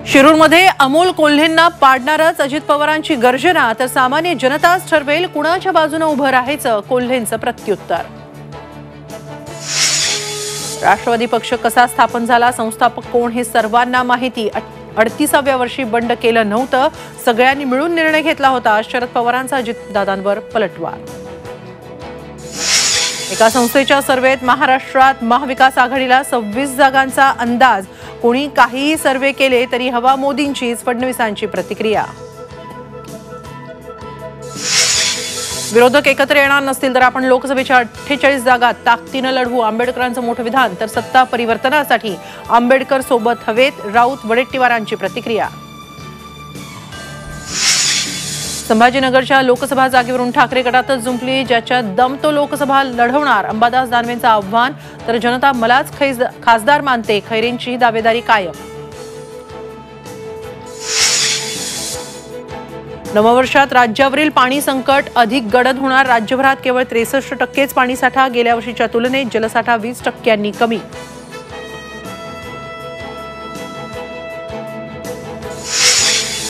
शिरूरमध्ये अमोल कोल्हेंना पाडणारच अजित पवारांची गर्जना, तर सामान्य जनताच ठरवेल कुणाच्या बाजूने उभं राहायचं, कोल्हेंचं प्रत्युत्तर। राष्ट्रवादी पक्ष कसा स्थापन झाला, संस्थापक कोण हे सर्वांना माहिती। 38व्या वर्षी बंड केलं नव्हतं, सगळ्यांनी मिळून निर्णय घेतला होता। शरद पवारांचा अजितदादांवर पलटवार। एका संस्थेच्या सर्वेत महाराष्ट्रात महाविकास आघाडीला 26 जागांचा अंदाज। कोणी काहीही सर्वे केले तरी हवा मोदींचीच, फडणवीसांची प्रतिक्रिया। विरोधक एकत्र येणार नसतील तर आपण लोकसभेच्या 48 जागा ताकदीने लढवू, आंबेडकरांचं मोठं विधान। तर सत्ता परिवर्तनासाठी आंबेडकर सोबत हवेत, राऊत वडेट्टीवारांची प्रतिक्रिया। संभाजीनगरच्या लोकसभा जागेवरून ठाकरे गटातच जुंपली, ज्याच्या दम तो लोकसभा लढवणार, अंबादास दानवेंचं आव्हान। तर जनता मलाच खासदार मानते, खैरेंची दावेदारी कायम। नववर्षात राज्यावरील पाणी संकट अधिक गडद होणार, राज्यभरात केवळ 63% पाणीसाठा, गेल्या वर्षीच्या तुलनेत जलसाठा 20% कमी।